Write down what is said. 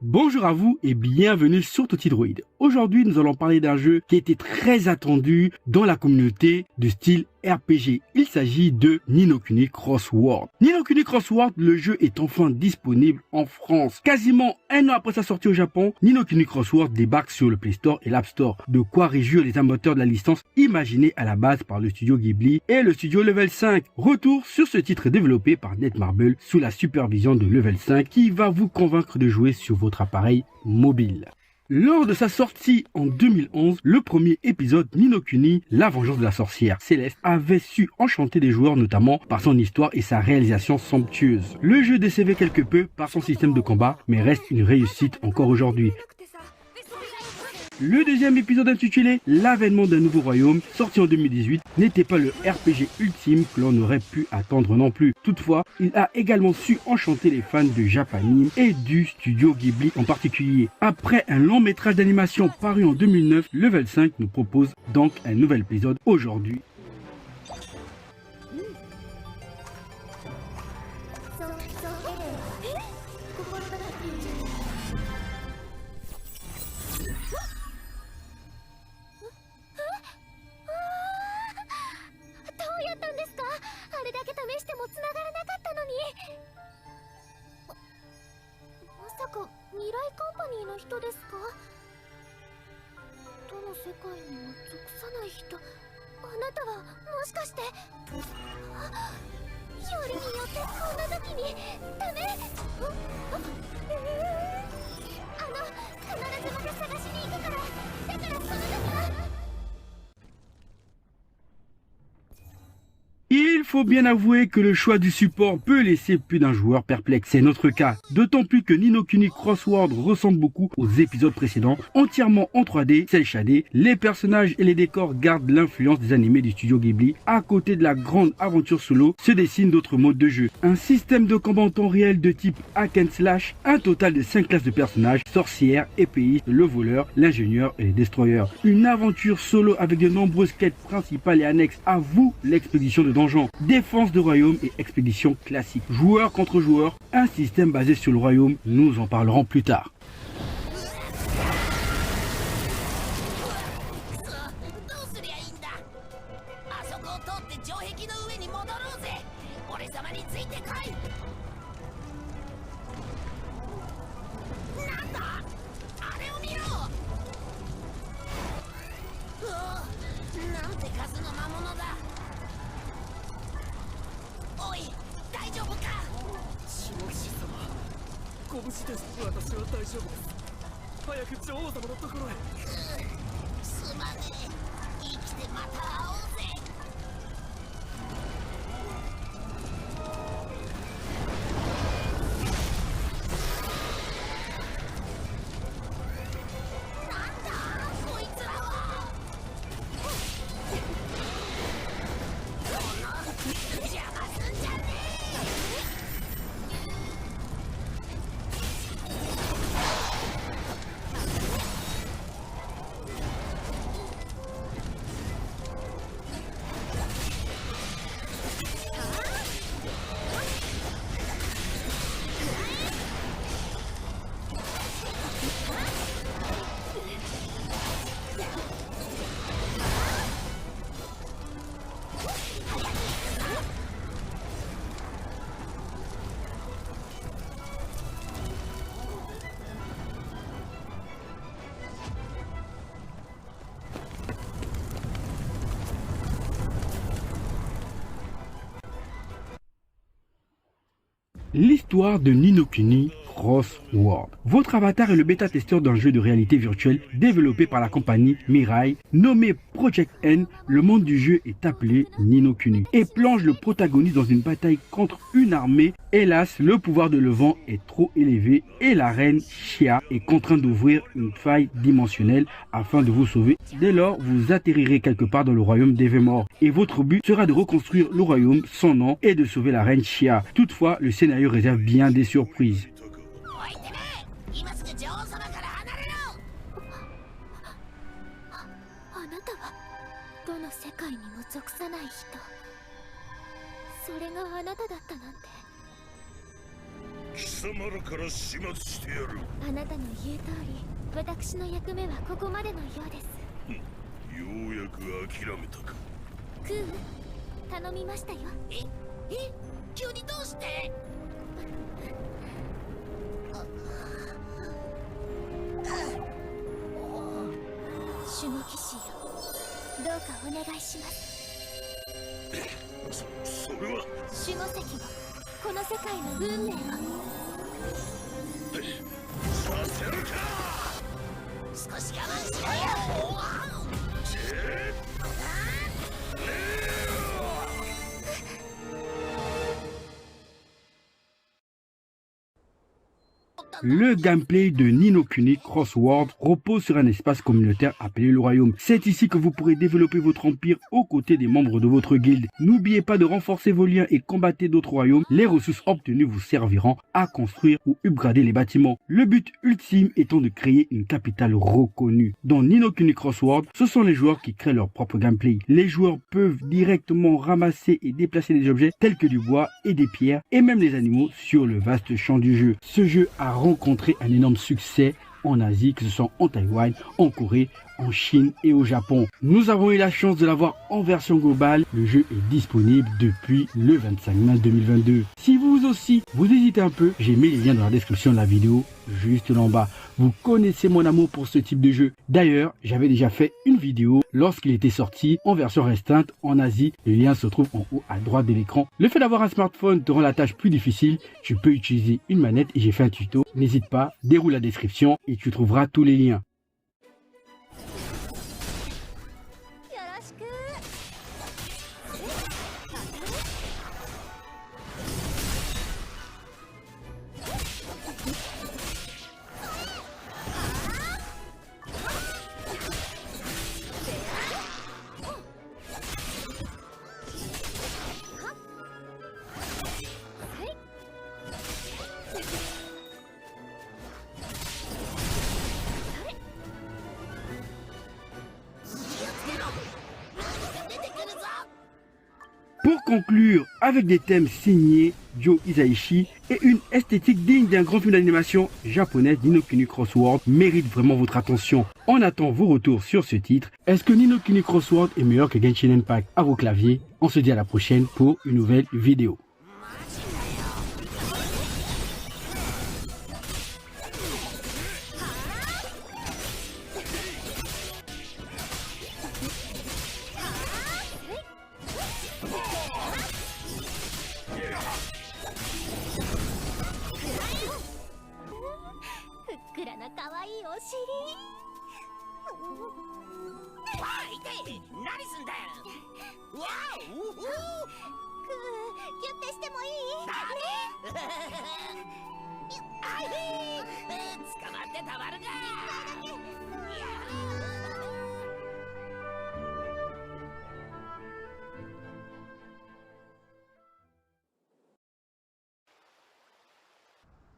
Bonjour à vous et bienvenue sur Toti Droid. Aujourd'hui, nous allons parler d'un jeu qui a été très attendu dans la communauté de style RPG. Il s'agit de Ni no Kuni Crossword. Ni no Kuni Crossword, le jeu est enfin disponible en France. Quasiment un an après sa sortie au Japon, Ni no Kuni Crossword débarque sur le Play Store et l'App Store. De quoi réjouir les amateurs de la licence imaginée à la base par le studio Ghibli et le studio Level 5. Retour sur ce titre développé par Netmarble sous la supervision de Level 5 qui va vous convaincre de jouer sur votre appareil mobile. Lors de sa sortie en 2011, le premier épisode Ni no Kuni, la vengeance de la sorcière Céleste, avait su enchanter les joueurs notamment par son histoire et sa réalisation somptueuse. Le jeu décevait quelque peu par son système de combat, mais reste une réussite encore aujourd'hui. Le deuxième épisode intitulé L'avènement d'un nouveau royaume, sorti en 2018, n'était pas le RPG ultime que l'on aurait pu attendre non plus. Toutefois, il a également su enchanter les fans de Japanime et du studio Ghibli en particulier. Après un long métrage d'animation paru en 2009, Level 5 nous propose donc un nouvel épisode aujourd'hui. Il faut bien avouer que le choix du support peut laisser plus d'un joueur perplexe, c'est notre cas. D'autant plus que Ni no Kuni Crossword ressemble beaucoup aux épisodes précédents, entièrement en 3D, cel shadé. Les personnages et les décors gardent l'influence des animés du studio Ghibli. À côté de la grande aventure solo, se dessinent d'autres modes de jeu. Un système de combat en temps réel de type hack and slash, un total de 5 classes de personnages, sorcière, épéiste, le voleur, l'ingénieur et les destroyers. Une aventure solo avec de nombreuses quêtes principales et annexes. À vous l'expédition de donjons, défense de royaume et expédition classique. Joueur contre joueur, un système basé sur le royaume, nous en parlerons plus tard. L'histoire de Ni no Kuni Crossword. Votre avatar est le bêta-testeur d'un jeu de réalité virtuelle développé par la compagnie Mirai, nommé Project N. Le monde du jeu est appelé Ni no Kuni et plonge le protagoniste dans une bataille contre une armée. Hélas, le pouvoir de le vent est trop élevé et la reine Chia est contrainte d'ouvrir une faille dimensionnelle afin de vous sauver. Dès lors, vous atterrirez quelque part dans le royaume des Vémors et votre but sera de reconstruire le royaume, son nom, et de sauver la reine Chia. Toutefois, le scénario réserve bien des surprises. それがあなただったなんて。貴様らから始末してやる。あなたの言う通り、私の役目はここまでのようです。ようやく諦めたか。クー、頼みましたよ。急にどうして？守護騎士よ、どうかお願いします。それは守護石を、この世界の運命をさせるか。少し我慢しろよ。Le gameplay de Ni no Kuni Cross Worlds repose sur un espace communautaire appelé le Royaume. C'est ici que vous pourrez développer votre empire aux côtés des membres de votre guilde. N'oubliez pas de renforcer vos liens et combattre d'autres royaumes. Les ressources obtenues vous serviront à construire ou upgrader les bâtiments. Le but ultime étant de créer une capitale reconnue. Dans Ni no Kuni Cross Worlds, ce sont les joueurs qui créent leur propre gameplay. Les joueurs peuvent directement ramasser et déplacer des objets tels que du bois et des pierres et même les animaux sur le vaste champ du jeu. Ce jeu a rencontré un énorme succès en Asie, que ce soit en Taïwan, en Corée, en Chine et au Japon. Nous avons eu la chance de l'avoir en version globale. Le jeu est disponible depuis le 25 mars 2022. Si vous aussi, vous hésitez un peu, j'ai mis les liens dans la description de la vidéo, juste là en bas. Vous connaissez mon amour pour ce type de jeu. D'ailleurs, j'avais déjà fait une vidéo lorsqu'il était sorti en version restreinte en Asie. Le lien se trouve en haut à droite de l'écran. Le fait d'avoir un smartphone te rend la tâche plus difficile. Tu peux utiliser une manette et j'ai fait un tuto. N'hésite pas, déroule la description et tu trouveras tous les liens. Pour conclure, avec des thèmes signés Joe Hisaishi et une esthétique digne d'un grand film d'animation japonais, Ni no Kuni Cross Worlds mérite vraiment votre attention. On attend vos retours sur ce titre. Est-ce que Ni no Kuni Cross Worlds est meilleur que Genshin Impact? À vos claviers, on se dit à la prochaine pour une nouvelle vidéo.